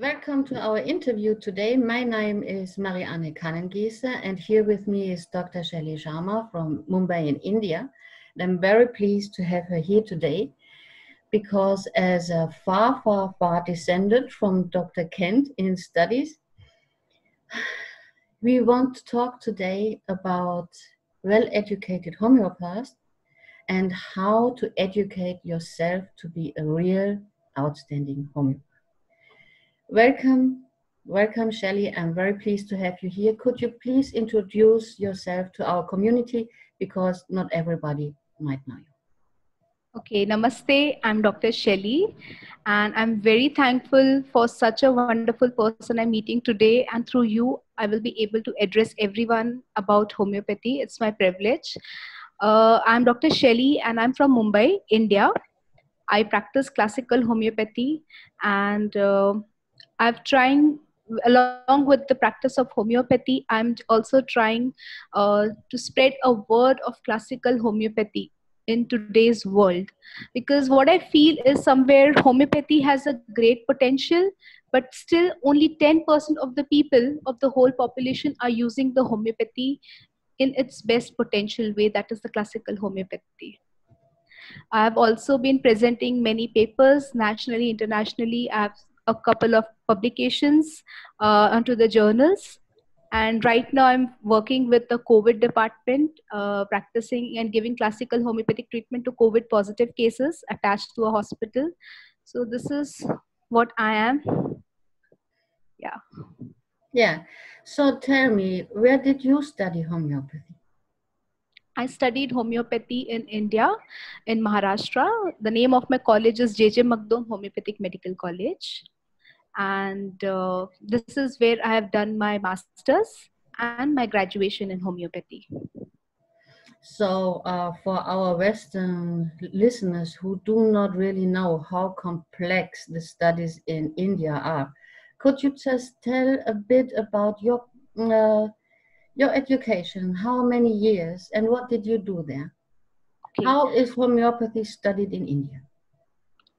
Welcome to our interview today. My name is Marianne Kannengiese, and here with me is Dr. Shelly Sharma from Mumbai in India. And I'm very pleased to have her here today because as a far descendant from Dr. Kent in studies, we want to talk today about well-educated homeopaths and how to educate yourself to be a real outstanding homeopath. Welcome, Shelly. I'm very pleased to have you here. Could you please introduce yourself to our community because not everybody might know you. Okay, namaste. I'm Dr. Shelly, and I'm very thankful for such a wonderful person I'm meeting today. And through you, I will be able to address everyone about homeopathy. It's my privilege. I'm Dr. Shelly, and I'm from Mumbai, India. I practice classical homeopathy, and I've trying along with the practice of homeopathy. I'm also trying to spread a word of classical homeopathy in today's world, because what I feel is somewhere homeopathy has a great potential, but still only 10% of the people of the whole population are using the homeopathy in its best potential way, that is the classical homeopathy. I have also been presenting many papers nationally, internationally. I have a couple of publications onto the journals. And right now I'm working with the COVID department, practicing and giving classical homeopathic treatment to COVID positive cases attached to a hospital. So this is what I am. Yeah. Yeah. So tell me, where did you study homeopathy? I studied homeopathy in India, in Maharashtra. The name of my college is J.J. Magdum Homeopathic Medical College. And this is where I have done my master's and my graduation in homeopathy. So for our Western listeners who do not really know how complex the studies in India are, could you just tell a bit about your education? How many years and what did you do there? Okay. How is homeopathy studied in India?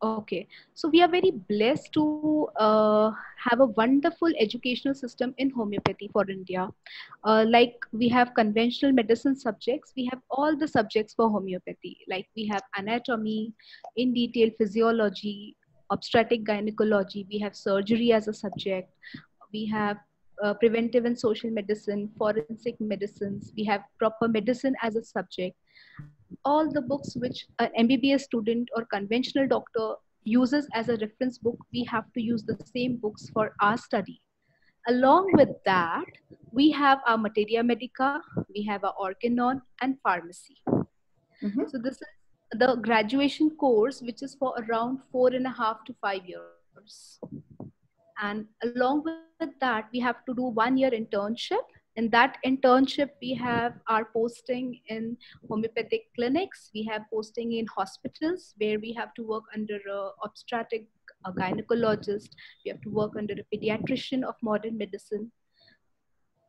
Okay, so we are very blessed to have a wonderful educational system in homeopathy for India. Like we have conventional medicine subjects, we have all the subjects for homeopathy. Like we have anatomy, in detail physiology, obstetric gynecology, we have surgery as a subject, we have preventive and social medicine, forensic medicines, we have proper medicine as a subject. All the books which an MBBS student or conventional doctor uses as a reference book, we have to use the same books for our study. Along with that, we have our materia medica, we have our organon and pharmacy. Mm-hmm. So this is the graduation course, which is for around 4.5 to 5 years. And along with that, we have to do 1 year internship. In that internship, we have our posting in homeopathic clinics. We have posting in hospitals where we have to work under a obstetric, a gynecologist. We have to work under a pediatrician of modern medicine.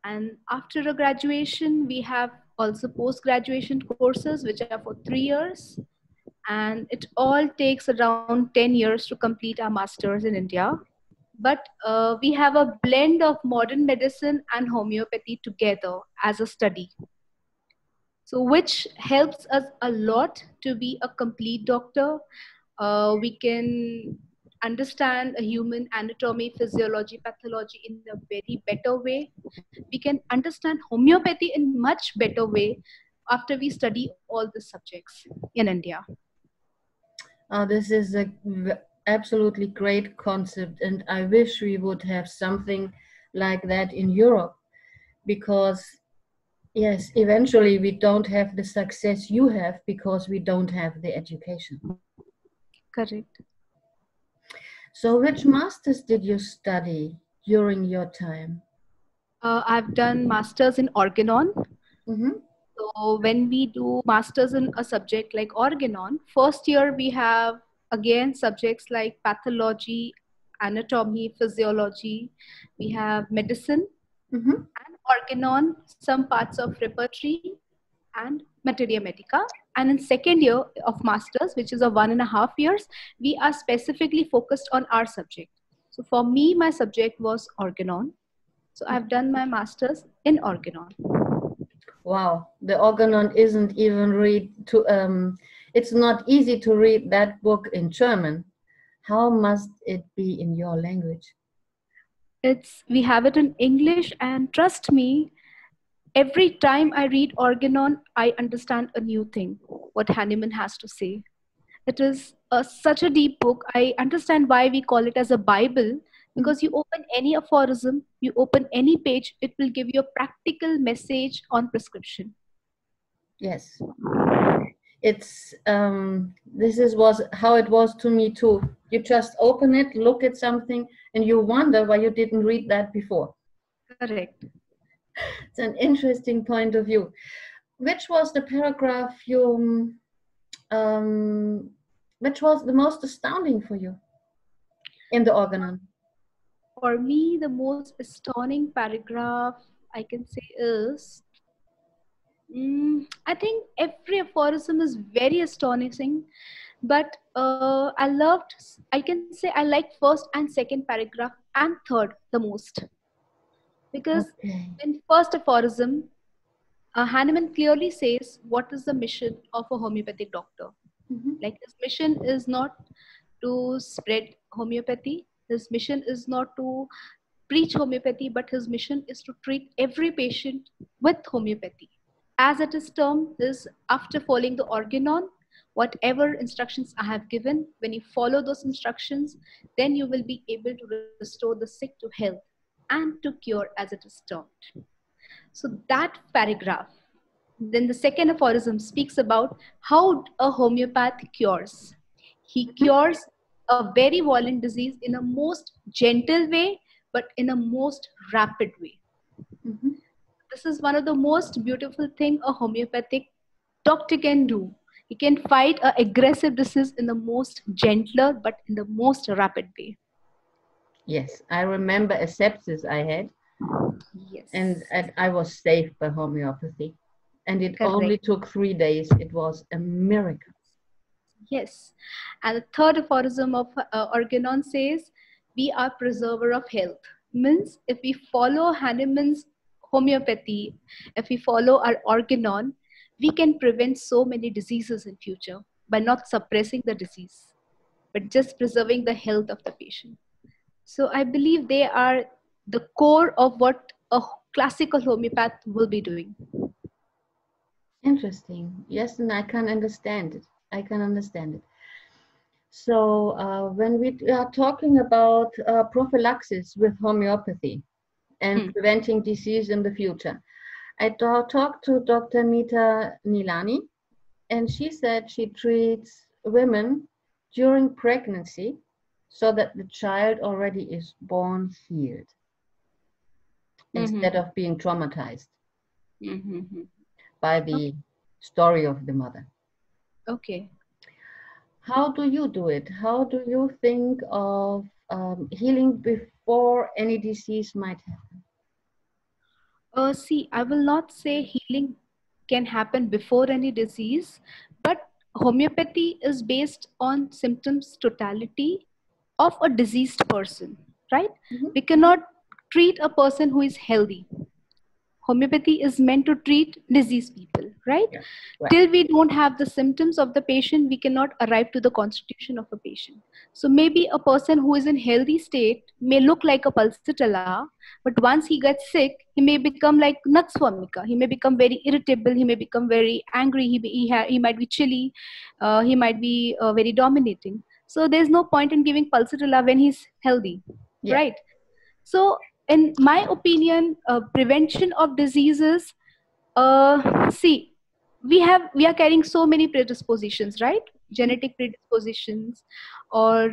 And after a graduation, we have also post-graduation courses, which are for 3 years. And it all takes around 10 years to complete our master's in India. But we have a blend of modern medicine and homeopathy together as a study. So which helps us a lot to be a complete doctor. We can understand a human anatomy, physiology, pathology in a very better way. We can understand homeopathy in much better way after we study all the subjects in India. This is a absolutely great concept, and I wish we would have something like that in Europe, because yes, eventually we don't have the success you have because we don't have the education. Correct. So which masters did you study during your time? I've done masters in organon. Mm-hmm. So when we do masters in a subject like organon, first year we have again subjects like pathology, anatomy, physiology. We have medicine, mm-hmm, and organon, some parts of repertory and materia medica. And in second year of masters, which is a 1.5 years, we are specifically focused on our subject. So for me, my subject was organon. So I've done my master's in organon. Wow, the organon isn't even it's not easy to read that book in German. How must it be in your language? We have it in English, and trust me, every time I read organon, I understand a new thing, what Hahnemann has to say. It is such a deep book. I understand why we call it as a Bible, because you open any aphorism, you open any page, it will give you a practical message on prescription. Yes. It's was how it was to me too. You just open it, look at something, and you wonder why you didn't read that before. Correct. It's an interesting point of view. Which was the paragraph which was the most astounding for you in the organon? For me, the most astounding paragraph I can say is, I think every aphorism is very astonishing, but I can say I like first and second paragraph and third the most. Because Okay. in first aphorism, Hahnemann clearly says what is the mission of a homeopathic doctor. Like his mission is not to spread homeopathy. His mission is not to preach homeopathy, but his mission is to treat every patient with homeopathy. As it is termed, is after following the organon, whatever instructions I have given, when you follow those instructions, then you will be able to restore the sick to health and to cure, as it is termed. So that paragraph, then the second aphorism speaks about how a homeopath cures. He cures a very violent disease in a most gentle way, but in a most rapid way. This is one of the most beautiful thing a homeopathic doctor can do. He can fight an aggressive disease in the most gentler, but in the most rapid way. Yes, I remember a sepsis I had. Yes. And I was saved by homeopathy. And it only took 3 days. It was a miracle. Yes. And the third aphorism of Organon says, we are preserver of health. Means if we follow Hahnemann's homeopathy, if we follow our Organon, we can prevent so many diseases in future by not suppressing the disease, but just preserving the health of the patient. So I believe they are the core of what a classical homeopath will be doing. Interesting. Yes, and I can understand it. I can understand it. So when we are talking about prophylaxis with homeopathy and preventing disease in the future, I talked to Dr. Mita Nilani, and she said she treats women during pregnancy so that the child already is born healed instead of being traumatized by the story of the mother. Okay. How do you do it? How do you think of healing before any disease might happen? See, I will not say healing can happen before any disease, but homeopathy is based on symptoms totality of a diseased person, right? We cannot treat a person who is healthy. Homeopathy is meant to treat diseased people, right? Yeah, right. Till we don't have the symptoms of the patient, we cannot arrive to the constitution of a patient. So maybe a person who is in healthy state may look like a pulsatilla, but once he gets sick, he may become like nux vomica. He may become very irritable. He may become very angry. He might be chilly. He might be very dominating. So there's no point in giving pulsatilla when he's healthy, right? So in my opinion, prevention of diseases, see, we are carrying so many predispositions, right? Genetic predispositions, or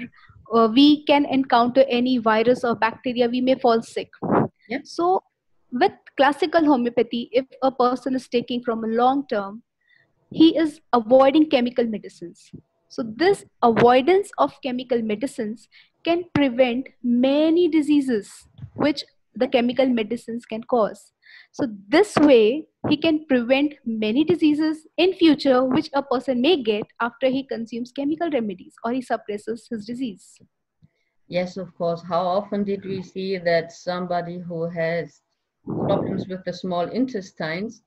we can encounter any virus or bacteria, we may fall sick. So with classical homeopathy, if a person is taking from a long term, he is avoiding chemical medicines. So this avoidance of chemical medicines can prevent many diseases which the chemical medicines can cause. So this way he can prevent many diseases in future which a person may get after he consumes chemical remedies or he suppresses his disease. Yes, of course. How often did we see that somebody who has problems with the small intestines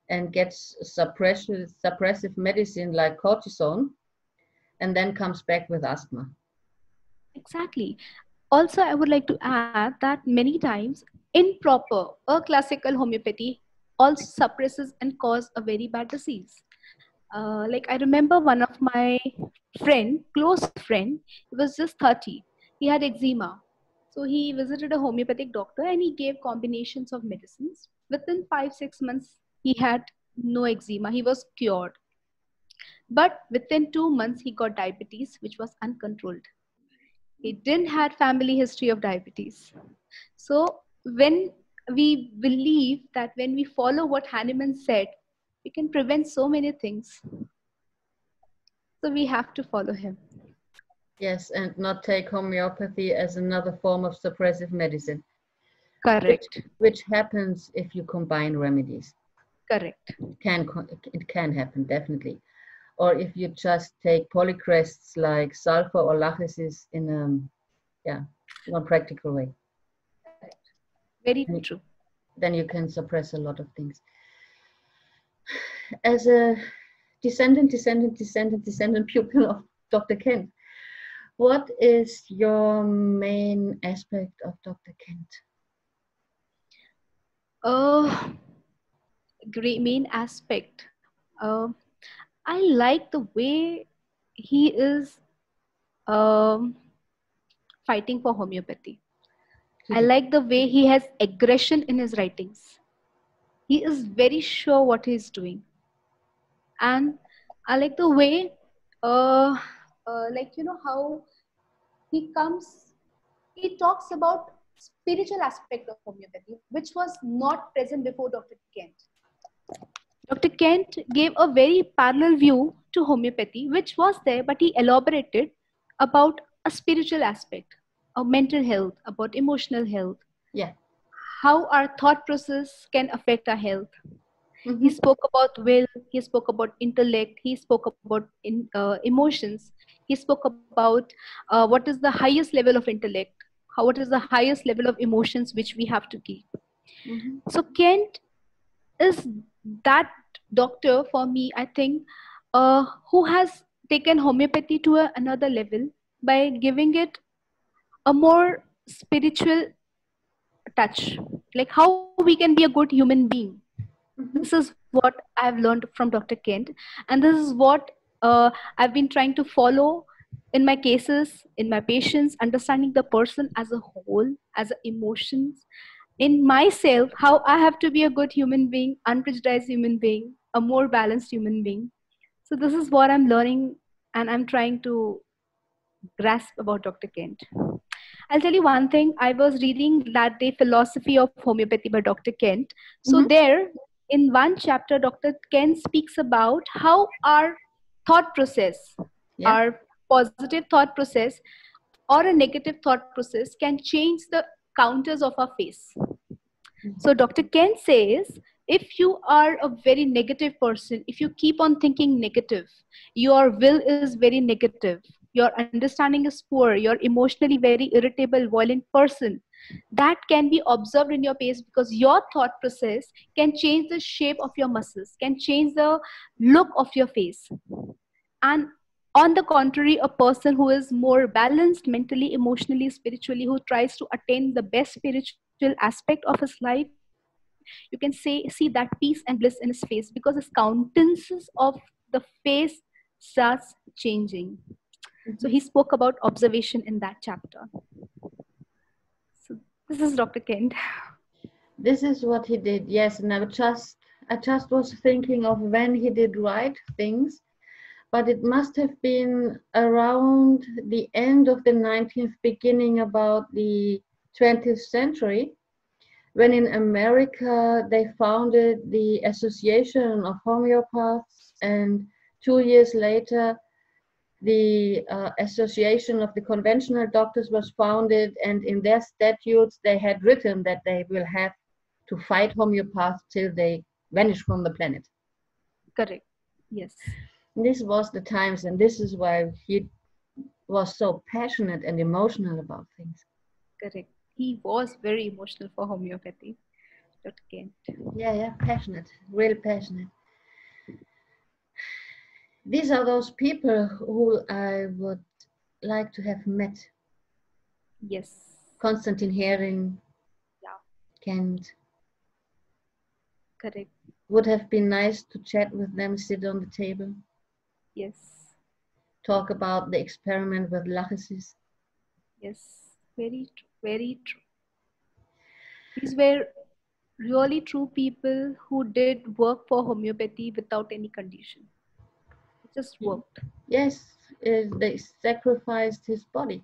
and gets suppressive medicine like cortisone and then comes back with asthma? Exactly. Also, I would like to add that many times improper or classical homeopathy also suppresses and cause a very bad disease. Like I remember one of my close friend, he was just 30. He had eczema. So he visited a homeopathic doctor and he gave combinations of medicines. Within 5, 6 months, he had no eczema. He was cured. But within 2 months, he got diabetes, which was uncontrolled. He didn't had family history of diabetes. So when we believe that when we follow what Hahnemann said, we can prevent so many things. So we have to follow him. Yes, and not take homeopathy as another form of suppressive medicine, Correct. which happens if you combine remedies. Correct. It can happen, definitely. Or if you just take polycrests like sulfur or lachesis in a non-practical way. Correct. Very And true. then you can suppress a lot of things. As a descendant pupil of Dr. Kent, what is your main aspect of Dr. Kent? Great main aspect. I like the way he is um, fighting for homeopathy. I like the way he has aggression in his writings. He is very sure what he is doing, and I like the way, like how he comes. He talks about spiritual aspect of homeopathy, which was not present before Dr. Kent. Dr. Kent gave a very parallel view to homeopathy, which was there, but he elaborated about a spiritual aspect, of mental health, about emotional health, Yeah. how our thought process can affect our health. Mm-hmm. He spoke about will, he spoke about intellect, he spoke about emotions, he spoke about what is the highest level of intellect, what is the highest level of emotions which we have to keep. Mm-hmm. So Kent is that doctor for me, I think, who has taken homeopathy to another level by giving it a more spiritual touch, like how we can be a good human being. Mm-hmm. This is what I've learned from Dr. Kent, and this is what I've been trying to follow in my cases, in my patients, understanding the person as a whole, as a emotions, in myself, how I have to be a good human being, unprejudiced human being, a more balanced human being. So this is what I'm learning, and I'm trying to grasp about Dr. Kent. I'll tell you one thing. I was reading that day Philosophy of Homeopathy by Dr. Kent. So Mm-hmm. there, in one chapter, Dr. Kent speaks about how our thought process, Yeah. our positive thought process or a negative thought process can change the counters of our face. So Dr. Kent says, if you are a very negative person, if you keep on thinking negative, your will is very negative, your understanding is poor, you're emotionally very irritable, violent person, that can be observed in your face because your thought process can change the shape of your muscles, can change the look of your face. And on the contrary, a person who is more balanced mentally, emotionally, spiritually, who tries to attain the best spiritual aspect of his life, you can see that peace and bliss in his face because his countenances of the face starts changing. So he Mm-hmm. spoke about observation in that chapter. So this is Dr. Kent. This is what he did. Yes, and I just was thinking of when he did write things, but it must have been around the end of the 19th, beginning about the 20th century, when in America they founded the Association of Homeopaths, and 2 years later the Association of the Conventional Doctors was founded, and in their statutes they had written that they will have to fight homeopaths till they vanish from the planet. Correct. Yes. And this was the times, and this is why he was so passionate and emotional about things. Correct. He was very emotional for homeopathy, Dr. Kent. Yeah, passionate, real passionate. These are those people who I would like to have met. Yes. Konstantin Hering, Yeah. Kent. Correct. Would have been nice to chat with them, sit on the table, Yes. talk about the experiment with lachesis. Yes. Very true. Very true. These were really true people who did work for homeopathy without any condition. It just worked. Yes, they sacrificed his body.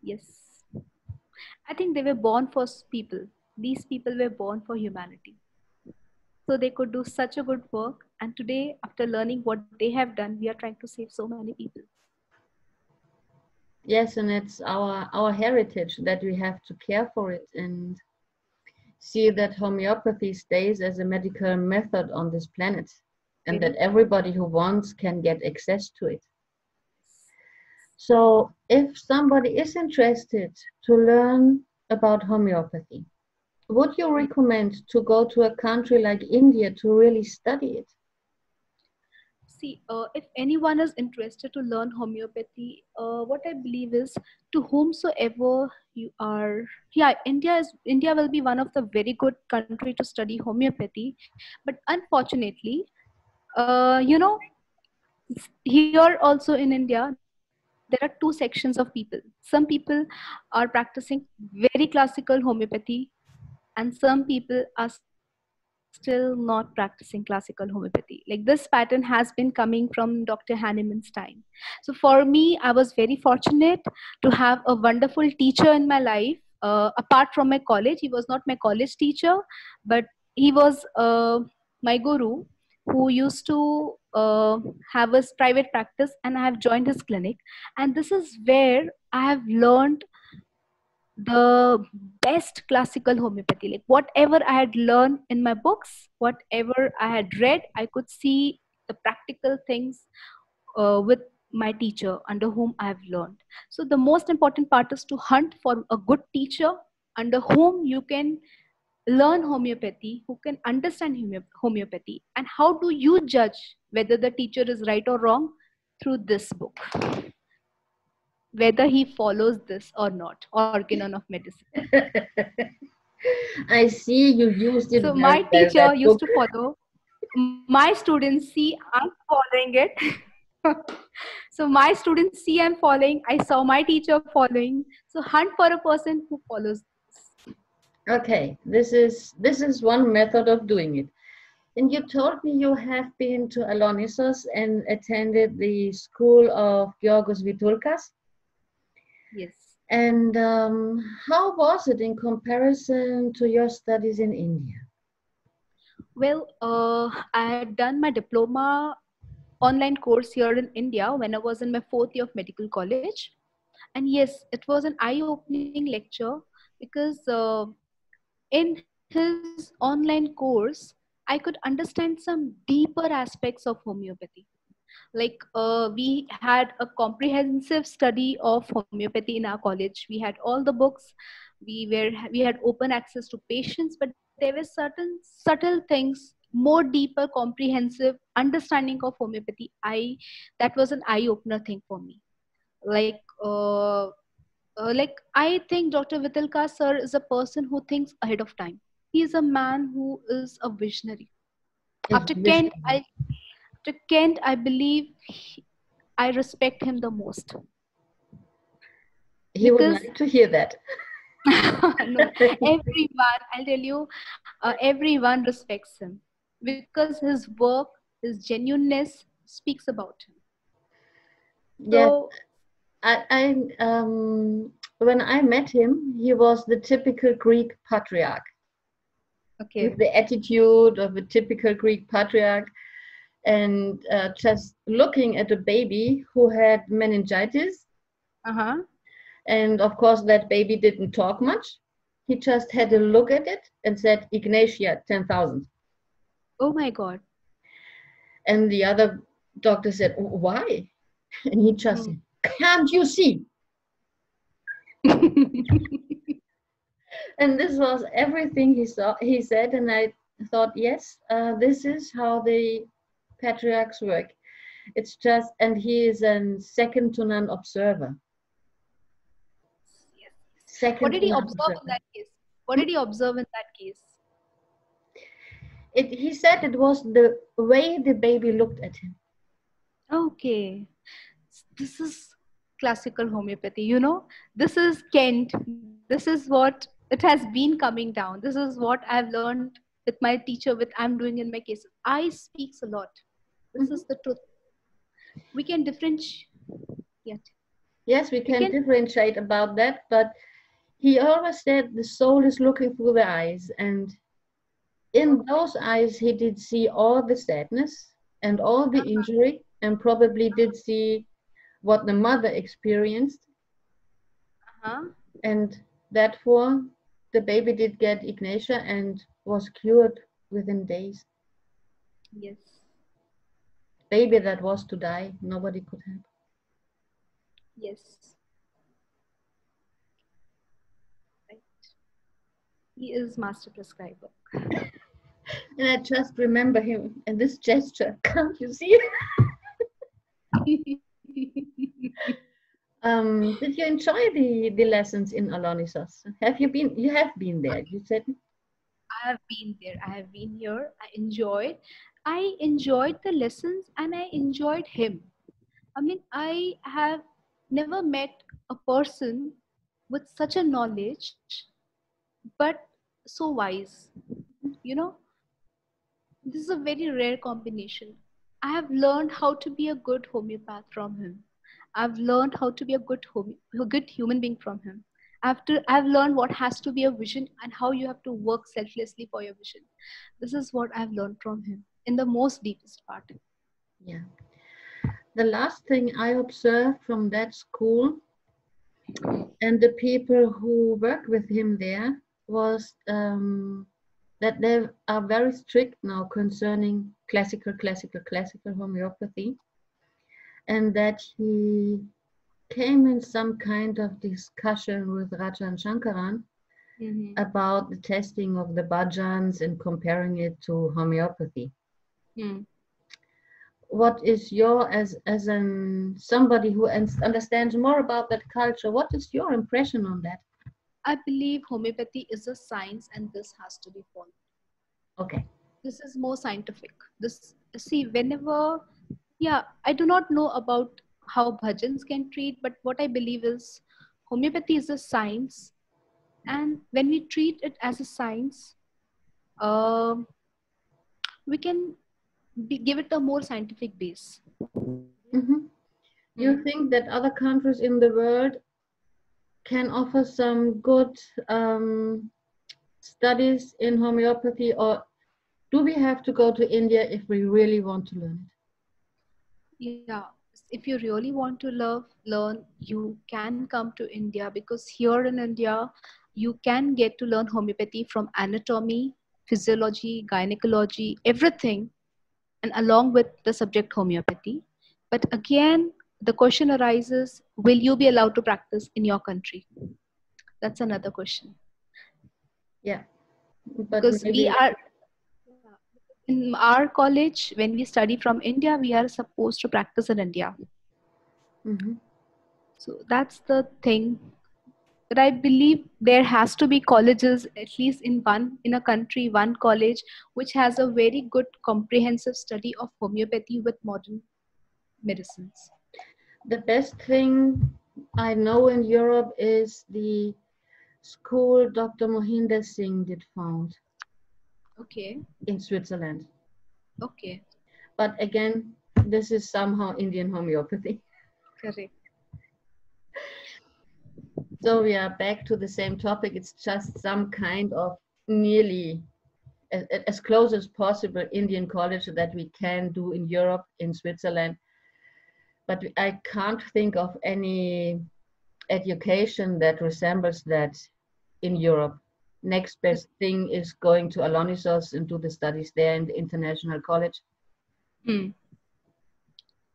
Yes. I think they were born for people. These people were born for humanity. So they could do such a good work. And today, after learning what they have done, we are trying to save so many people. Yes, and it's our heritage that we have to care for it and see that homeopathy stays as a medical method on this planet, and that everybody who wants can get access to it. So if somebody is interested to learn about homeopathy, would you recommend to go to a country like India to really study it? See, if anyone is interested to learn homeopathy, what I believe is to whomsoever you are, yeah, India will be one of the very good country to study homeopathy, but unfortunately, you know, here also in India, there are two sections of people. Some people are practicing very classical homeopathy, and some people are still not practicing classical homeopathy. Like this pattern has been coming from Dr. Hahnemann's time. So for me, I was very fortunate to have a wonderful teacher in my life. Apart from my college, he was not my college teacher, but he was my guru who used to have a private practice, and I have joined his clinic. And this is where I have learned the best classical homeopathy. Like whatever I had learned in my books, whatever I had read, I could see the practical things with my teacher under whom I have learned. So the most important part is to hunt for a good teacher under whom you can learn homeopathy, who can understand homeopathy. And how do you judge whether the teacher is right or wrong? Through this book, whether he follows this or not, Organon of Medicine. I see you used it So very my well, teacher that used book. to follow. My students see I'm following it. So my students see I'm following. I saw my teacher following. So hunt for a person who follows this. Okay, this is one method of doing it. And you told me you have been to Alonissos and attended the school of Georgos Vitulkas. Yes. And how was it in comparison to your studies in India? Well, I had done my diploma online course here in India when I was in my 4th year of medical college. And yes, it was an eye-opening lecture because in his online course, I could understand some deeper aspects of homeopathy. Like we had a comprehensive study of homeopathy in our college. We had all the books. We had open access to patients, but there were certain subtle things, more deeper, comprehensive understanding of homeopathy. I That was an eye opener thing for me. Like like I think Dr. Vitalka sir is a person who thinks ahead of time. He is a man who is a visionary. It's After Kent, visionary. I believe I respect him the most He would because like to hear that. no, everyone, I'll tell you, everyone respects him because his work, his genuineness speaks about him. Yes, So, when I met him, he was the typical Greek patriarch with okay. the attitude of a typical Greek patriarch, and just looking at a baby who had meningitis. Uh-huh. And of course, that baby didn't talk much. He just had a look at it and said, Ignatia, 10,000. Oh my God. And the other doctor said, why? And he just said, can't you see? And this was everything he said, and I thought, yes, this is how the patriarchs work. It's just, and he is a second to none observer. Yes. Second What did to he none observe in observer. that case? What did he observe in that case? He said it was the way the baby looked at him. Okay. This is classical homeopathy, you know. This is Kent. This is what it has been coming down. This is what I've learned with my teacher, with I'm doing in my cases. I speaks a lot. This is Mhm. the truth. We can differentiate. Yes, we We can can. differentiate about that, but he always said the soul is looking through the eyes, and in Okay. those eyes he did see all the sadness and all the injury, and probably did see what the mother experienced, Uh-huh. and therefore the baby did get ignatia and was cured within days. Yes. Baby that was to die, nobody could help. Yes. Right. He is master prescriber. And I just remember him and this gesture. Can't you see? Did you enjoy the lessons in Alonisos? You have been there, you said? I have been there. I have been here. I enjoyed. I enjoyed the lessons and I enjoyed him. I mean, I have never met a person with such a knowledge, but so wise. You know, this is a very rare combination. I have learned how to be a good homeopath from him. I've learned how to be a good human being from him. I've learned what has to be a vision and how you have to work selflessly for your vision. This is what I've learned from him in the most deepest part. Yeah. The last thing I observed from that school and the people who work with him there was that they are very strict now concerning classical homeopathy, and that he came in some kind of discussion with Rajan Shankaran Mm-hmm. about the testing of the bhajans and comparing it to homeopathy. Hmm. What is your, as an somebody who understands more about that culture, what is your impression on that? I believe homeopathy is a science and this has to be followed. Okay. This is more scientific. This, see, whenever, yeah, I do not know about how bhajans can treat, but what I believe is homeopathy is a science, and when we treat it as a science, um we can give it a more scientific base. Mm-hmm. You Hmm. think that other countries in the world can offer some good studies in homeopathy, or do we have to go to India if we really want to learn Yeah, if you really want to learn, you can come to India, because here in India, you can get to learn homeopathy from anatomy, physiology, gynecology, everything, and along with the subject homeopathy. But again, the question arises, will you be allowed to practice in your country? That's another question. it? Yeah, but Because we maybe. are in our college, when we study from India, we are supposed to practice in India. Mm-hmm. So that's the thing. But I believe there has to be colleges, at least in a country, one college which has a very good comprehensive study of homeopathy with modern medicines. The best thing I know in Europe is the school Dr. Mohinder Singh did found Okay, in Switzerland. okay, But again, this is somehow Indian homeopathy. correct. So we are back to the same topic. It's just some kind of nearly as close as possible Indian college that we can do in Europe, in Switzerland. But I can't think of any education that resembles that in Europe. Next best thing is going to Alonisos and do the studies there in the international college, Hmm,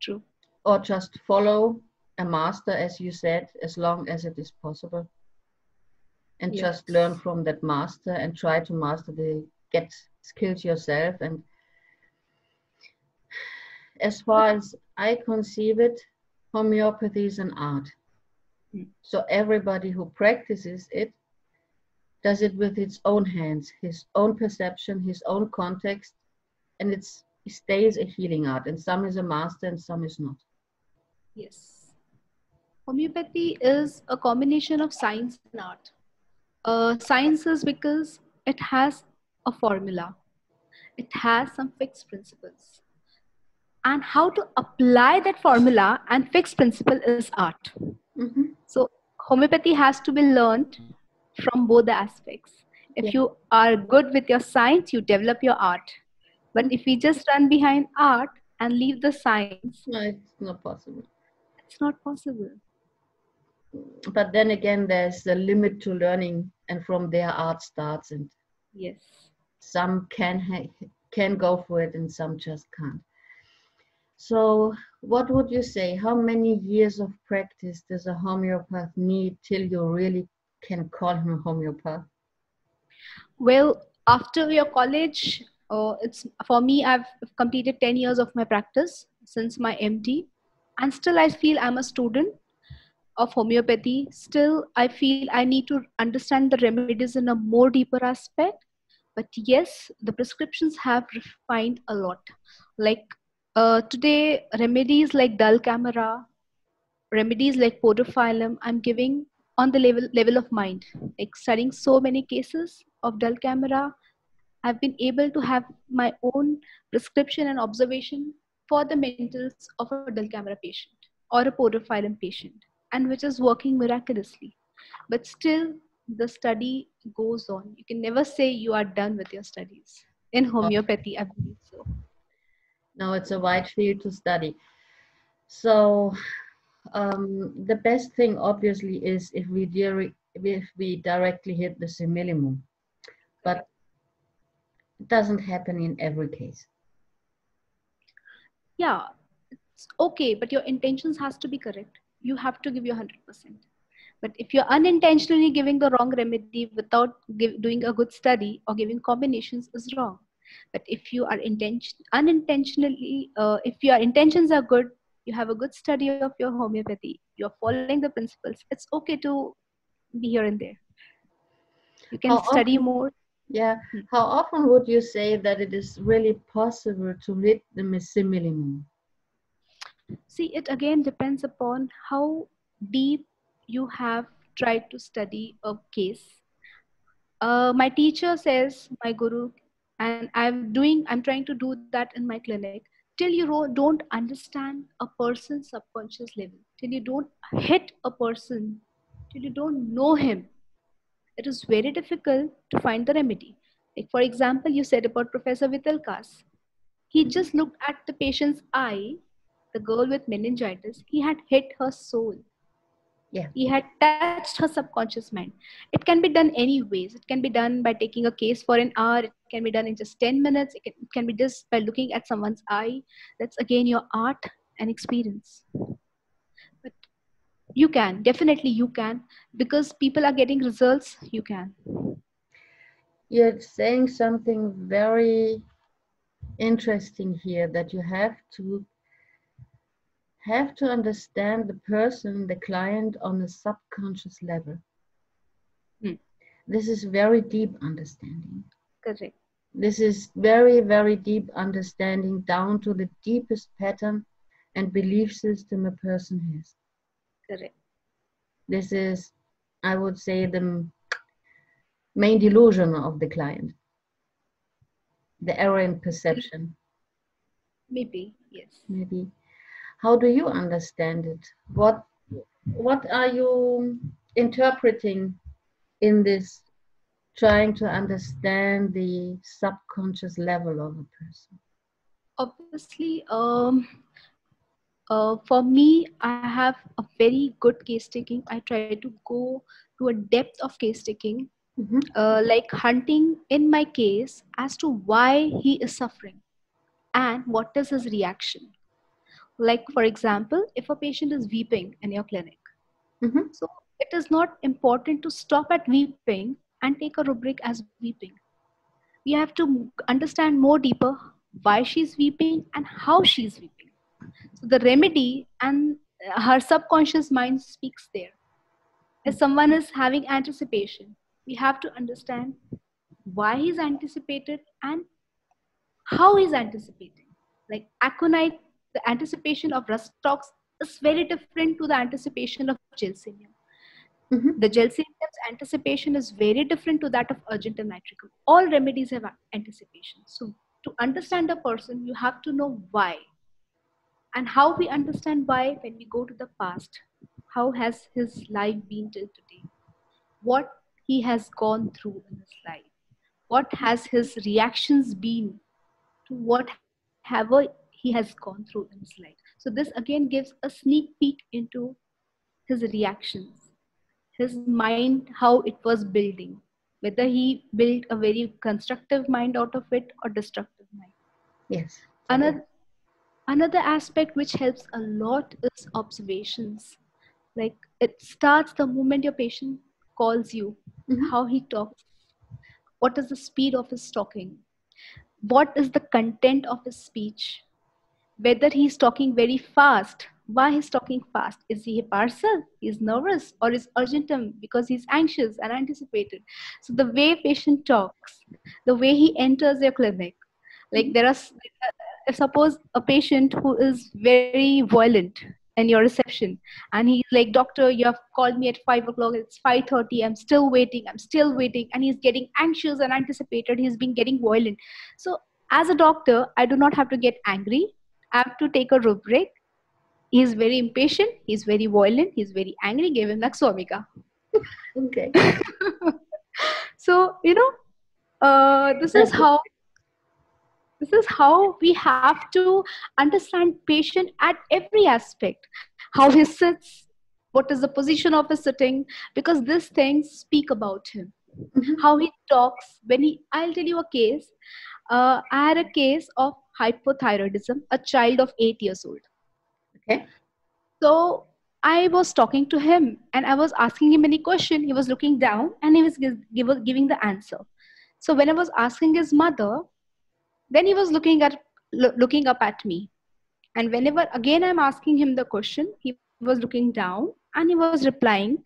true. or just follow. a master, as you said, as long as it is possible, and Yes. just learn from that master and try to master get skills yourself. And as far as I conceive it, homeopathy is an art. So everybody who practices it does it with its own hands, his own perception, his own context, and it stays a healing art. And some is a master and some is not. Yes. Homeopathy is a combination of science and art. Science is because it has a formula, it has some fixed principles. And how to apply that formula and fixed principle is art. Mm-hmm. So, homeopathy has to be learned from both the aspects. If Yeah. you are good with your science, you develop your art. But if we just run behind art and leave the science, No, it's not possible. it's not possible. But then again, there's a limit to learning, and from there art starts. And Yes. some can go for it, and some just can't. So, what would you say? How many years of practice does a homeopath need till you really can call him a homeopath? Well, after your college, it's for me. I've completed 10 years of my practice since my MD, and still I feel I'm a student of homeopathy. Still, I feel I need to understand the remedies in a more deeper aspect. But yes, the prescriptions have refined a lot. Like today, remedies like dull camera, remedies like podophyllum, I'm giving on the level of mind. Like studying so many cases of dull camera, I've been able to have my own prescription and observation for the mentals of a dull camera patient or a podophyllum patient, and which is working miraculously. But still, the study goes on. You can never say you are done with your studies. In homeopathy, I believe so. No, it's a wide field to study. So, the best thing obviously is if we directly hit the similimum, but it doesn't happen in every case. Yeah, it's okay, but your intentions has to be correct. You have to give your 100%. But if you're unintentionally giving the wrong remedy without doing a good study or giving combinations is wrong. But if you are unintentionally, if your intentions are good, you have a good study of your homeopathy, you're following the principles, it's okay to be here and there. You can How study often, more. yeah, how often would you say that it is really possible to hit the similimum? See, it again depends upon how deep you have tried to study a case. My teacher says, my guru, and I'm trying to do that in my clinic. Till you don't understand a person's subconscious level, till you don't hit a person, till you don't know him, it is very difficult to find the remedy. Like for example, you said about Professor Vitalkas. He just looked at the patient's eye, the girl with meningitis. He had hit her soul. Yeah. He had touched her subconscious mind. It can be done any ways. It can be done by taking a case for an hour. It can be done in just 10 minutes. It can be just by looking at someone's eye. That's again your art and experience. But you can, definitely you can, because people are getting results, you can. You're saying something very interesting here, that you have to understand the person, the client, on a subconscious level. This is very deep understanding. Correct. This is very, very deep understanding down to the deepest pattern and belief system a person has. Correct. This is, I would say, the main delusion of the client, the error in perception. Maybe, yes. Maybe. How do you understand it? What are you interpreting in this, trying to understand the subconscious level of a person? Obviously, for me, I have a very good case taking. I try to go to a depth of case taking, like hunting in my case as to why he is suffering and what is his reaction. Like, for example, if a patient is weeping in your clinic, Mm-hmm. so it is not important to stop at weeping and take a rubric as weeping. We have to understand more deeper why she's weeping and how she's weeping. So the remedy and her subconscious mind speaks there. If someone is having anticipation, we have to understand why he's anticipated and how he's anticipating. Like aconite, the anticipation of rust stocks is very different to the anticipation of gelsemium. Mm-hmm. The gelsemium's anticipation is very different to that of argentum nitricum. All remedies have anticipation. So to understand a person, you have to know why. And how we understand why when we go to the past. How has his life been till today? What he has gone through in his life? What has his reactions been to whatever he has gone through in his life? So this again gives a sneak peek into his reactions, his mind, how it was building, whether he built a very constructive mind out of it or destructive mind. Yes. Another aspect which helps a lot is observations. Like it starts the moment your patient calls you, Mm-hmm. how he talks, what is the speed of his talking, what is the content of his speech, whether he's talking very fast, why he's talking fast. Is he a parcel? He's nervous, or is urgentum because he's anxious and anticipated. So the way patient talks, the way he enters your clinic, like there are suppose a patient who is very violent in your reception, and he's like, doctor, you have called me at 5 o'clock, it's 5:30, I'm still waiting, and he's getting anxious and anticipated, he's been getting violent. So as a doctor, I do not have to get angry. I have to take a rubric. He's very impatient, he's very violent, he's very angry, give him Naxomica. Okay. So this is That's it. how we have to understand patient at every aspect, how he sits, what is the position of his sitting, because these things speak about him. Mm-hmm. How he talks when he, I'll tell you a case. I had a case of hypothyroidism, a child of 8 years old. Okay. So I was talking to him and I was asking him any question. He was looking down and he was giving the answer. So when I was asking his mother, then he was looking up at me. And whenever again I'm asking him the question, he was looking down and he was replying.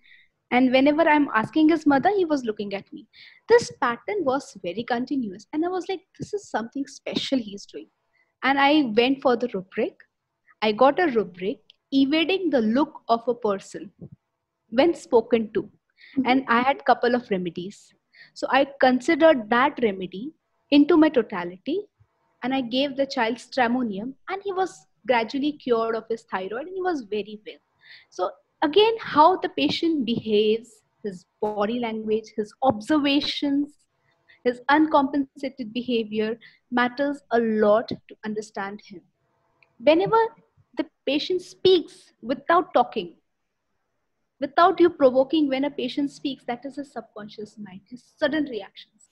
And whenever I'm asking his mother, he was looking at me. This pattern was very continuous. And I was like, this is something special he's doing. And I went for the rubric. I got a rubric evading the look of a person when spoken to. And I had couple of remedies. So I considered that remedy into my totality, and I gave the child stramonium, and he was gradually cured of his thyroid and he was very well. So again, how the patient behaves, his body language, his observations, his uncompensated behavior matters a lot to understand him. Whenever the patient speaks without talking, without you provoking, when a patient speaks, that is his subconscious mind, his sudden reactions.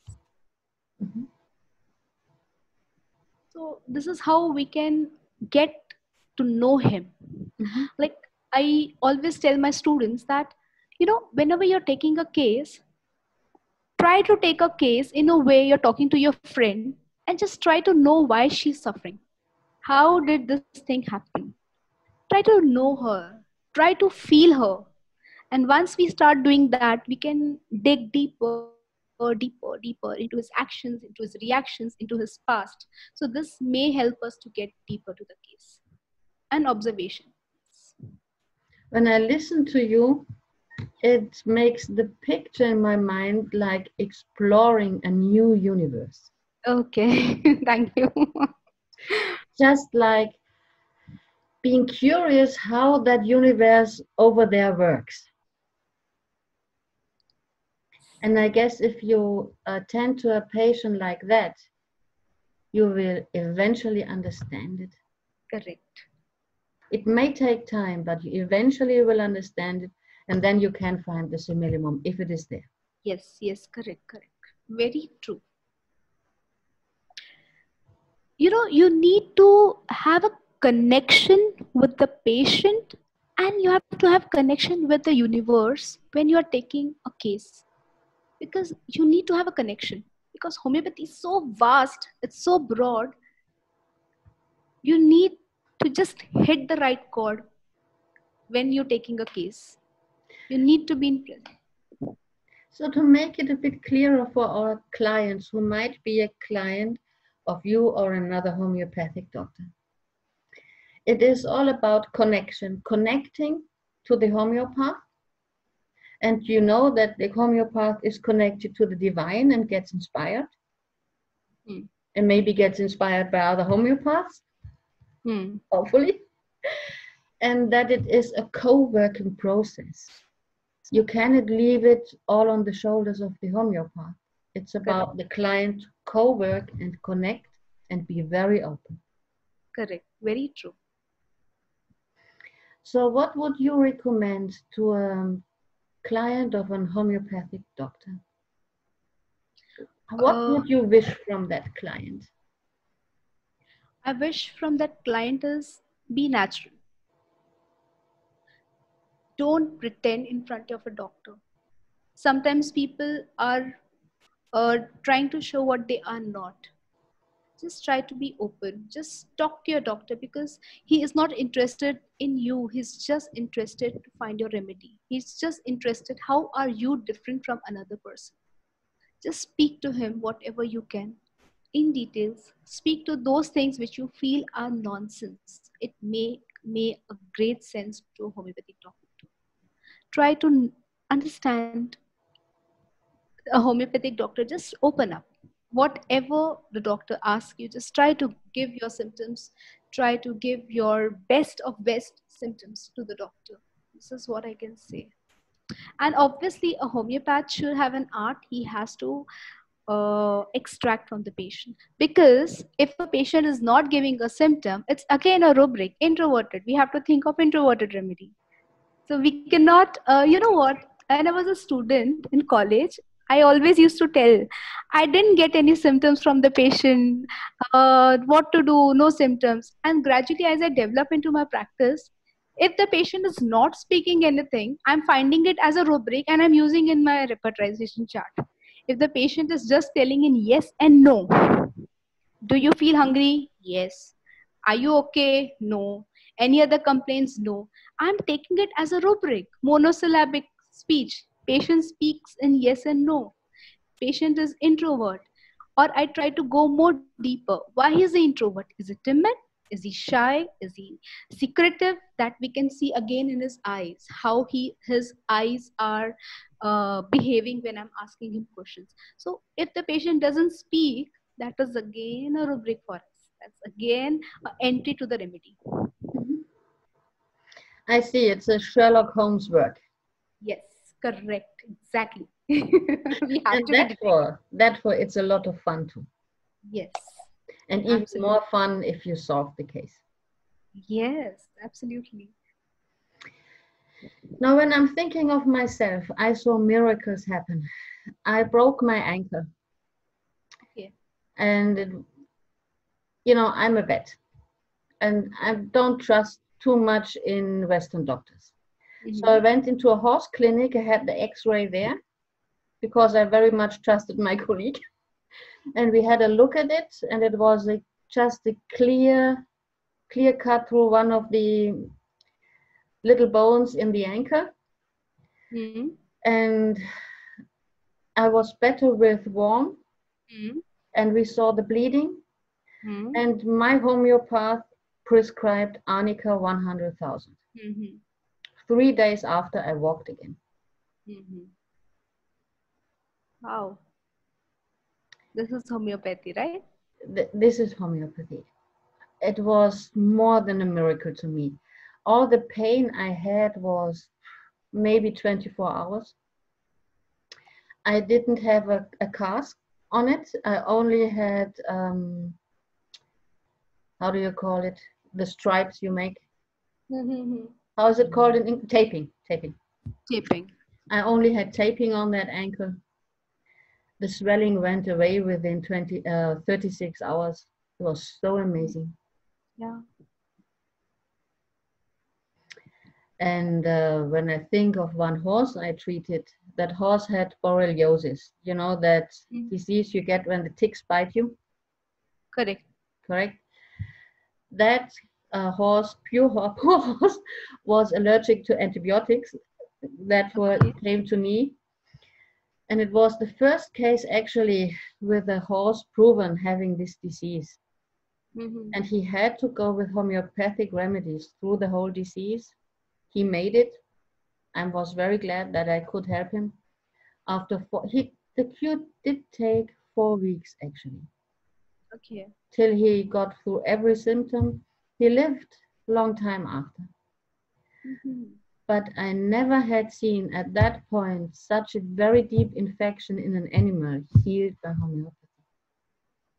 Mm-hmm. So this is how we can get to know him. Mm-hmm. Like I always tell my students that, whenever you're taking a case, try to take a case in a way you're talking to your friend and just try to know why she's suffering. How did this thing happen? Try to know her, try to feel her. And once we start doing that, we can dig deeper into his actions, into his reactions, into his past. So this may help us to get deeper to the case. And observation. When I listen to you, it makes the picture in my mind like exploring a new universe. Okay, thank you. Just like being curious how that universe over there works. And I guess if you attend to a patient like that, you will eventually understand it. Correct. It may take time, but you eventually will understand it, and then you can find the simillimum if it is there. Yes, correct. Very true. You need to have a connection with the patient, and you have to have connection with the universe when you are taking a case, because you need to have a connection, because homeopathy is so vast, it's so broad. You need to just hit the right chord when you're taking a case. You need to be in present. So to make it a bit clearer for our clients who might be a client of you or another homeopathic doctor, it is all about connection, connecting to the homeopath. And you know that the homeopath is connected to the divine and gets inspired, and maybe gets inspired by other homeopaths, hopefully, and that it is a co-working process. You cannot leave it all on the shoulders of the homeopath. It's about the client co-work and connect and be very open. Correct. Very true. So what would you recommend to a client of an homeopathic doctor? What would you wish from that client? I wish from that client is be natural. Don't pretend in front of a doctor. Sometimes people are trying to show what they are not. Just try to be open. Just talk to your doctor, because he is not interested in you. He's just interested to find your remedy. He's just interested, how are you different from another person? Just speak to him whatever you can in details. Speak to those things which you feel are nonsense. It may make a great sense to a homeopathic doctor. Try to understand a homeopathic doctor. Just open up. Whatever the doctor asks you, just try to give your symptoms. Try to give your best of best symptoms to the doctor. This is what I can say. And obviously, a homeopath should have an art. He has to extract from the patient, because if a patient is not giving a symptom, it's again a rubric, introverted. We have to think of introverted remedy. So we cannot, you know what, when I was a student in college, I always used to tell, I didn't get any symptoms from the patient, what to do, no symptoms. And gradually, as I develop into my practice, if the patient is not speaking anything, I'm finding it as a rubric and I'm using in my repertorization chart. If the patient is just telling in yes and no, do you feel hungry? Yes. Are you okay? No. Any other complaints? No. I'm taking it as a rubric, monosyllabic speech. Patient speaks in yes and no. Patient is introvert. Or I try to go more deeper. Why is he introvert? Is he timid? Is he shy? Is he secretive? That we can see again in his eyes, how his eyes are behaving when I'm asking him questions. So if the patient doesn't speak, that is again a rubric for us. That's again an entry to the remedy. I see, it's a Sherlock Holmes work. Yes, correct, exactly. We have and to therefore it's a lot of fun too. Yes. And even more fun if you solve the case. Yes, absolutely. Now, when I'm thinking of myself, I saw miracles happen. I broke my ankle. Okay. And, I'm a vet. And I don't trust too much in Western doctors. So I went into a horse clinic. I had the x-ray there because I very much trusted my colleague. And we had a look at it, and it was just a clear cut through one of the little bones in the ankle. And I was better with warm, and we saw the bleeding. And my homeopath prescribed Arnica 100,000. 3 days after, I walked again. Wow. This is homeopathy, right? This is homeopathy. It was more than a miracle to me. All the pain I had was maybe 24 hours. I didn't have a cast on it. I only had, how do you call it? The stripes you make. How is it called in taping? Taping. I only had taping on that ankle. The swelling went away within 36 hours. It was so amazing. Yeah. And when I think of one horse I treated, that horse had borreliosis. You know that Mm. disease you get when the ticks bite you, Correct. correct? That horse, poor horse, was allergic to antibiotics. That were Okay. came to me, and it was the first case actually with a horse proven having this disease. Mm-hmm. And he had to go with homeopathic remedies through the whole disease. He made it and was very glad that I could help him. The cure did take 4 weeks actually, Okay. till he got through every symptom. He lived a long time after. Mm-hmm. But I never had seen at that point such a very deep infection in an animal healed by homeopathy.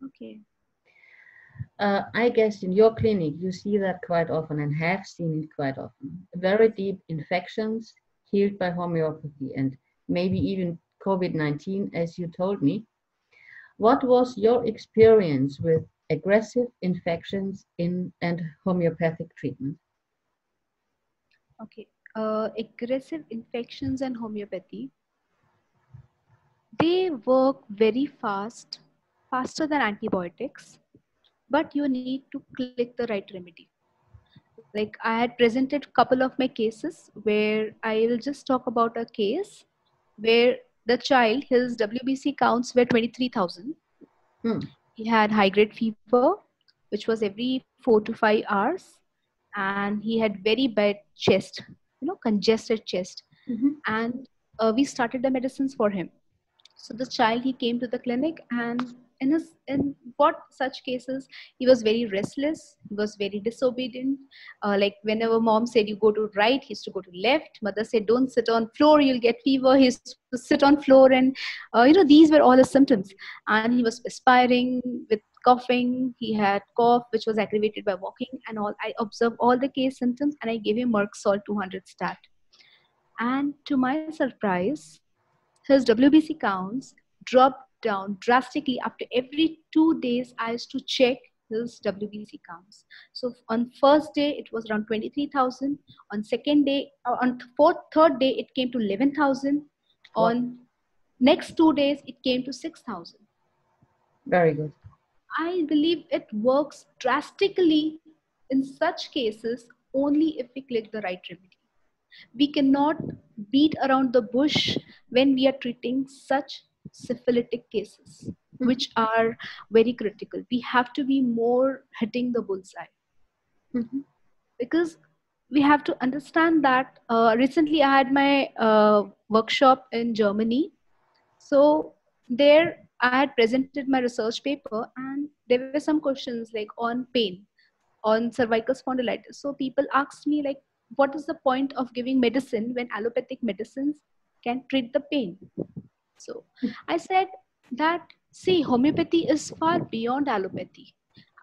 Okay. I guess in your clinic you see that quite often and have seen it quite often. Very deep infections healed by homeopathy and maybe even COVID-19, as you told me. What was your experience with aggressive infections in and homeopathic treatment? Okay. Aggressive infections and homeopathy, they work very fast, faster than antibiotics, but you need to click the right remedy. Like I had presented a couple of my cases where I will just talk about a case where the child, his WBC counts were 23,000. Hmm. He had high grade fever, which was every 4 to 5 hours, and he had very bad chest, congested chest. Mhm. And we started the medicines for him. So the child, he came to the clinic, and in what such cases, he was very restless, he was very disobedient. Like whenever mom said you go to right, he used to go to left. Mother said don't sit on floor, you'll get fever, he used to sit on floor. And these were all the symptoms. And he was aspiring with coughing, he had cough which was aggravated by walking and all. I observed all the case symptoms and I gave him Merck salt 200 stat. And to my surprise, his WBC counts dropped down drastically. After every 2 days, I used to check his WBC counts. So on first day, it was around 23,000. On second day, on third day, it came to 11,000. Wow. On next 2 days, it came to 6,000. Very good. I believe it works drastically in such cases only if we click the right remedy. We cannot beat around the bush when we are treating such syphilitic cases, Mhm. which are very critical. We have to be more hitting the bullseye, Mhm. because we have to understand that recently I had my workshop in Germany. So there I had presented my research paper, and there were some questions like on pain, on cervical spondylitis. So people asked me like, what is the point of giving medicine when allopathic medicines can treat the pain? So I said that, see, homeopathy is far beyond allopathy.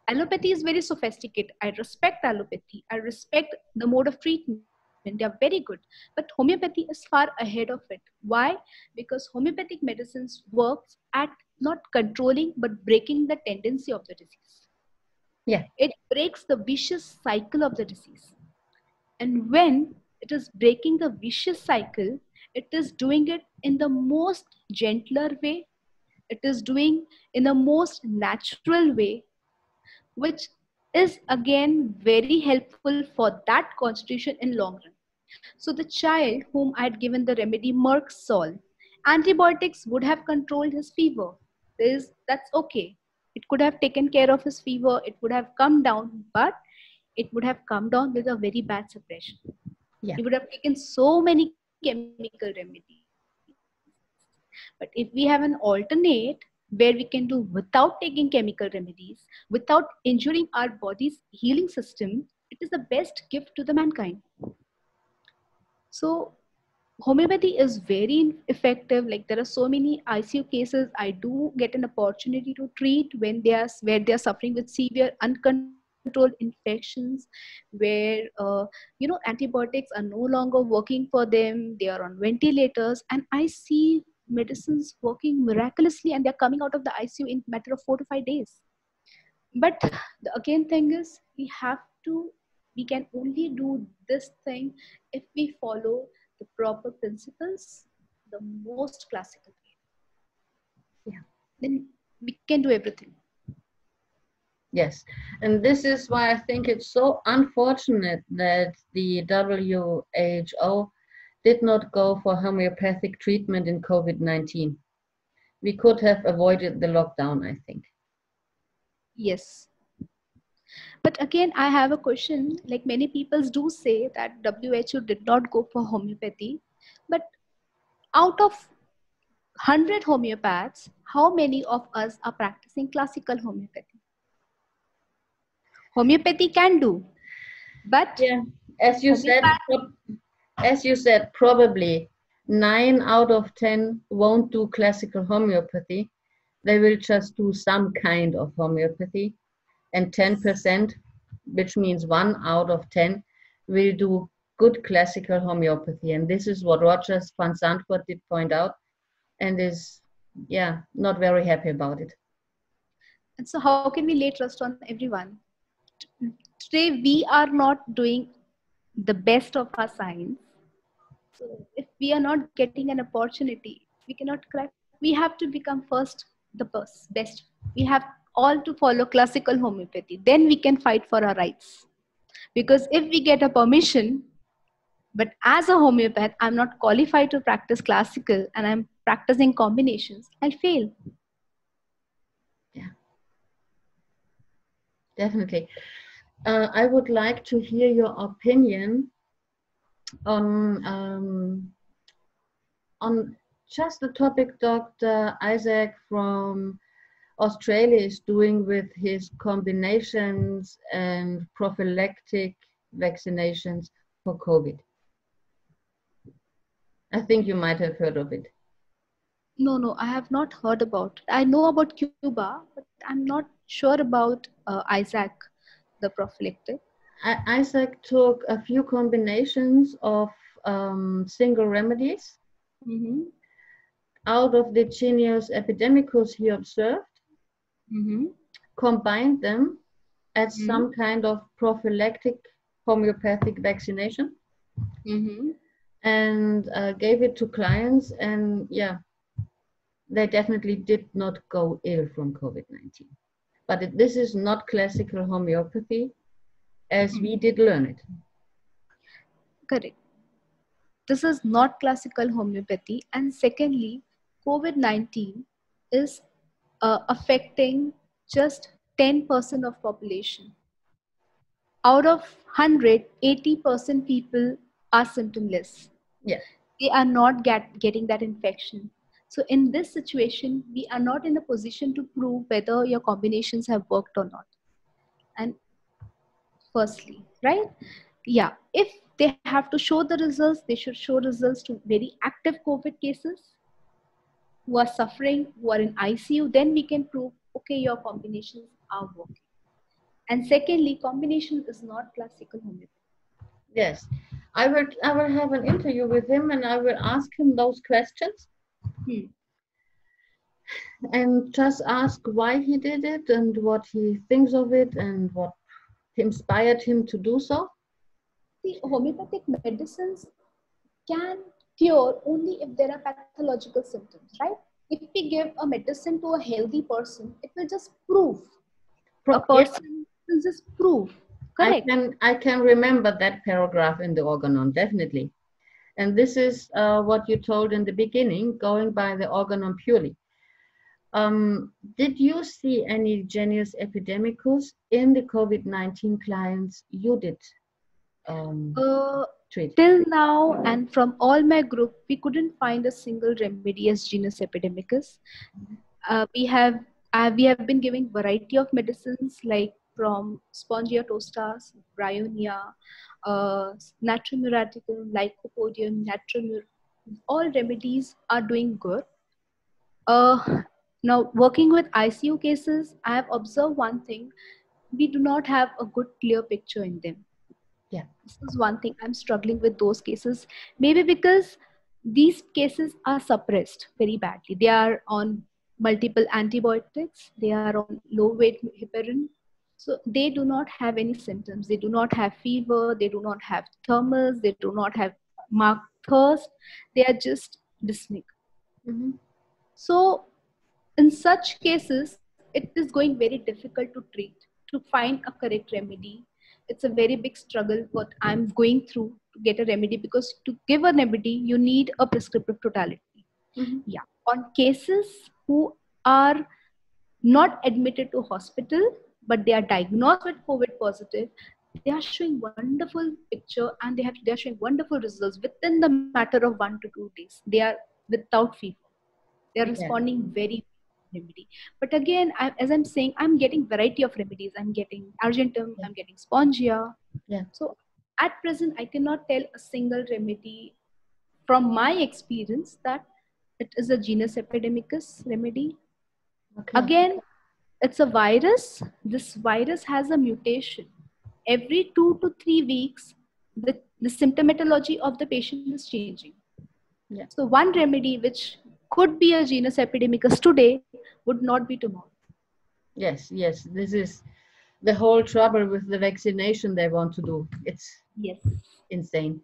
Allopathy is very sophisticated. I respect allopathy. I respect the mode of treatment. They are very good. But homeopathy is far ahead of it. Why? Because homeopathic medicines works at not controlling but breaking the tendency of the disease. Yeah. It breaks the vicious cycle of the disease. And when it is breaking the vicious cycle, it is doing it in the most gentler way. It is doing in the most natural way, which is again very helpful for that constitution in long run. So the child whom I had given the remedy Merck Sol, antibiotics would have controlled his fever. That's okay. It could have taken care of his fever. It would have come down, but it would have come down with a very bad suppression. Yeah. He would have taken so many chemical remedies. But if we have an alternate where we can do without taking chemical remedies, without injuring our body's healing system, it is the best gift to the mankind. So homeopathy is very effective. Like there are so many ICU cases I do get an opportunity to treat when where they are suffering with severe uncontrolled infections, where antibiotics are no longer working for them. They are on ventilators, and I see medicines working miraculously, and they're coming out of the ICU in matter of 4 to 5 days. But the again thing is, we have to We can only do this thing if we follow the proper principles, the most classical way. Yeah. Then we can do everything. Yes, and this is why I think it's so unfortunate that the WHO did not go for homeopathic treatment in COVID-19. We could have avoided the lockdown, I think. Yes. But again, I have a question. Like many people do say that WHO did not go for homeopathy, but out of 100 homeopaths, how many of us are practicing classical homeopathy? Homeopathy can do, but Yeah, as you said, probably 9 out of 10 won't do classical homeopathy. They will just do some kind of homeopathy, and 10%, which means 1 out of 10, will do good classical homeopathy. And this is what Rogers van Zandvoort did point out, and is, yeah, not very happy about it. and so how can we lay trust on everyone? Today we are not doing the best of our science. So if we are not getting an opportunity, we cannot crack. We have to become first the best. We have all to follow classical homeopathy. Then we can fight for our rights. Because if we get a permission, but as a homeopath, I'm not qualified to practice classical and I'm practicing combinations, I'll fail. Yeah, definitely. I would like to hear your opinion on just the topic Dr. Isaac from Australia is doing with his combinations and prophylactic vaccinations for COVID. I think you might have heard of it. No, I have not heard about it. I know about Cuba, but I'm not sure about Isaac, the prophylactic. Isaac took a few combinations of single remedies out of the genius epidemicus he observed, combined them as some kind of prophylactic homeopathic vaccination, and gave it to clients, and yeah, they definitely did not go ill from COVID-19. But this is not classical homeopathy as we did learn it. Correct. This is not classical homeopathy. And secondly, COVID-19 is affecting just 10% of population. Out of 100, 80% people are symptomless. Yes. They are not getting that infection. So in this situation, we are not in a position to prove whether your combinations have worked or not. And firstly, right? Yeah, if they have to show the results, they should show results to very active COVID cases who are suffering, who are in ICU. Then we can prove, okay, your combinations are working. And secondly, combination is not classical homeopathy. Yes, I will have an interview with him and I will ask him those questions. And just ask why he did it and what he thinks of it and what inspired him to do so. See, homeopathic medicines can cure only if there are pathological symptoms, right? If we give a medicine to a healthy person, it will just prove. A person will just prove. Correct. I can remember that paragraph in the organon, definitely. And this is what you told in the beginning, going by the organon purely. Did you see any genius epidemicus in the COVID-19 clients you did treat? Till now, and from all my group, we couldn't find a single remedy as genus epidemicus. We have been giving variety of medicines like from Spongia tostas, Bryonia, Natrum muraticum, Lycopodium, Natrum. All remedies are doing good. Now, working with ICU cases, I have observed one thing. We do not have a good clear picture in them. Yeah. This is one thing I'm struggling with those cases. Maybe because these cases are suppressed very badly. They are on multiple antibiotics. They are on low weight heparin. So they do not have any symptoms. They do not have fever. They do not have thermals. They do not have marked thirst. They are just dyspneic. Mm-hmm. So in such cases, it is going very difficult to treat, to find a correct remedy. It's a very big struggle what I'm going through to get a remedy, because to give a remedy, you need a prescriptive totality. Mm-hmm. Yeah. On cases who are not admitted to hospital, but they are diagnosed with COVID positive, they are showing wonderful picture, and they are showing wonderful results within the matter of 1 to 2 days. They are without fever. They are Yeah. responding very remedy. But again, as I'm saying, I'm getting variety of remedies. I'm getting argentum, Yeah. I'm getting spongia. Yeah. So at present, I cannot tell a single remedy from my experience that it is a genus epidemicus remedy. Okay. Again, it's a virus. This virus has a mutation. Every 2 to 3 weeks, the symptomatology of the patient is changing. Yeah. So one remedy which could be a genus epidemicus today would not be tomorrow. Yes. Yes. This is the whole trouble with the vaccination they want to do. It's Yes. insane.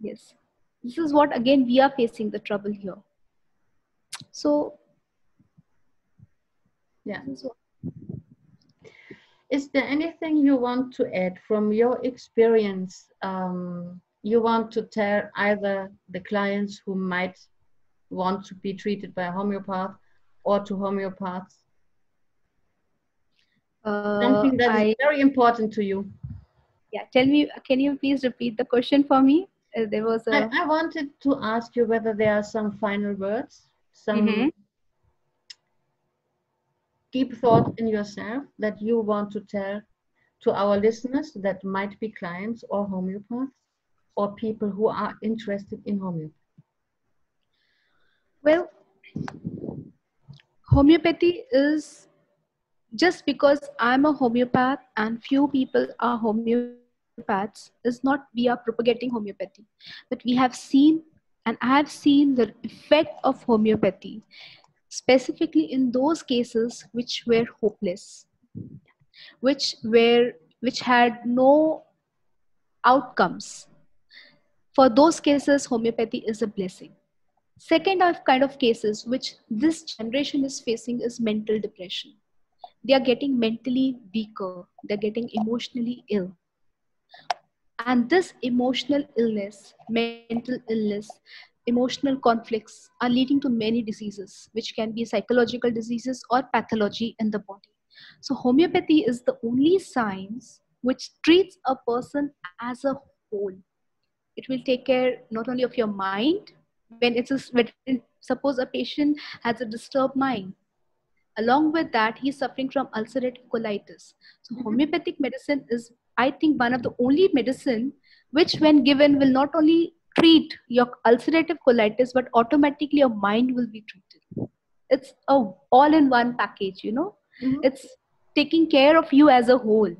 Yes. This is what again we are facing the trouble here. So Yeah. this is what, Is there anything you want to add from your experience? You want to tell either the clients who might want to be treated by a homeopath or to homeopaths? Something that is I very important to you. yeah. Tell me, can you please repeat the question for me? There was a. I wanted to ask you whether there are some final words, some Mhm. deep thoughts in yourself that you want to tell to our listeners that might be clients or homeopaths or people who are interested in homeopathy. Well, homeopathy is, just because I'm a homeopath and few people are homeopaths, is not we are propagating homeopathy. But we have seen, and I have seen the effect of homeopathy, specifically in those cases which were hopeless, which had no outcomes. For those cases, homeopathy is a blessing. Second of kind of cases which this generation is facing is mental depression. They are getting mentally weaker, they're getting emotionally ill. And this emotional illness, mental illness, emotional conflicts are leading to many diseases, which can be psychological diseases or pathology in the body. So, homeopathy is the only science which treats a person as a whole. It will take care not only of your mind, when suppose a patient has a disturbed mind. Along with that, he's suffering from ulcerative colitis. So Mhm. homeopathic medicine is, I think, one of the only medicine which, when given, will not only treat your ulcerative colitis, but automatically your mind will be treated. It's a all-in-one package, you know. Mhm. It's taking care of you as a whole.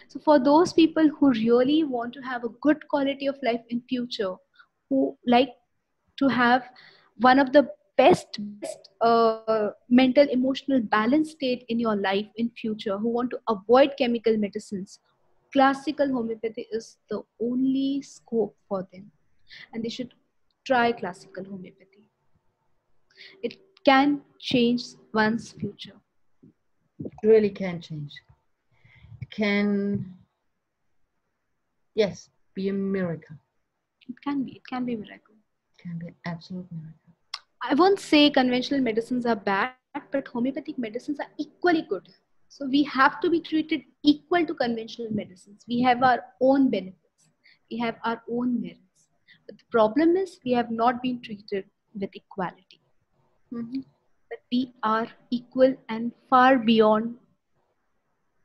So for those people who really want to have a good quality of life in future, who like to have one of the best mental emotional balance state in your life in future, who want to avoid chemical medicines, classical homeopathy is the only scope for them, and they should try classical homeopathy. It can change one's future. Really can change. Can, yes, be a miracle. It can be a miracle. Can be an absolute miracle. I won't say conventional medicines are bad, but homeopathic medicines are equally good. So we have to be treated equal to conventional medicines. We have our own benefits. We have our own merits. But the problem is we have not been treated with equality. Mhm. That we are equal and far beyond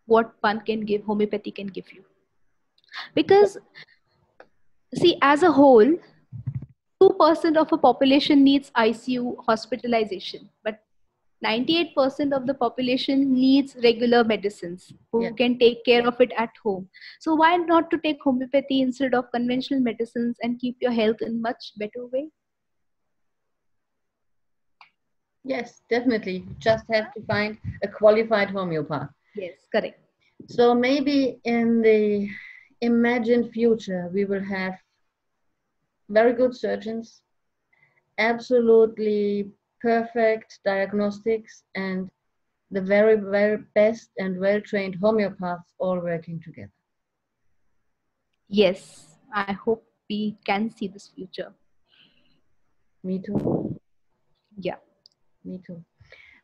what one can give, homeopathy can give you. Because see, as a whole, 2% of a population needs ICU hospitalization, but 98% of the population needs regular medicines who Yeah. can take care of it at home. So why not to take homeopathy instead of conventional medicines and keep your health in much better way? Yes, definitely. Just have to find a qualified homeopath. Yes, correct. So maybe in the imagined future, we will have very good surgeons, absolutely perfect diagnostics, and the very, very best and well-trained homeopaths all working together. Yes, I hope we can see this future. Me too. Yeah. Me too.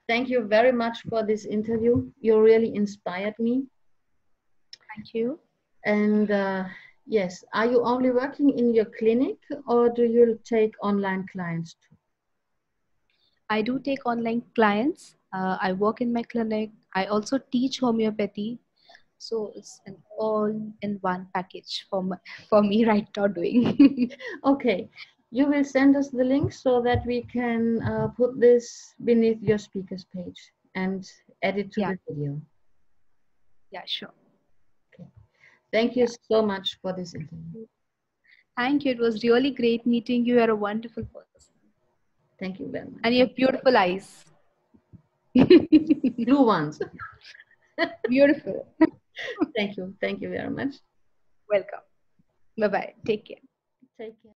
Thank you very much for this interview. You really inspired me. Thank you. And yes, are you only working in your clinic or do you take online clients too? I do take online clients. I work in my clinic. I also teach homeopathy. So it's an all-in-one package for me right now doing. Okay, you will send us the link so that we can put this beneath your speakers page and add it to Yeah, the video. yeah, sure. Okay. Thank you Yeah. so much for this interview. Thank you. It was really great meeting you. You're a wonderful person. Thank you very much. And you have beautiful eyes. Blue ones. Beautiful. Thank you. Thank you very much. Welcome. Bye-bye. Take care. Take care.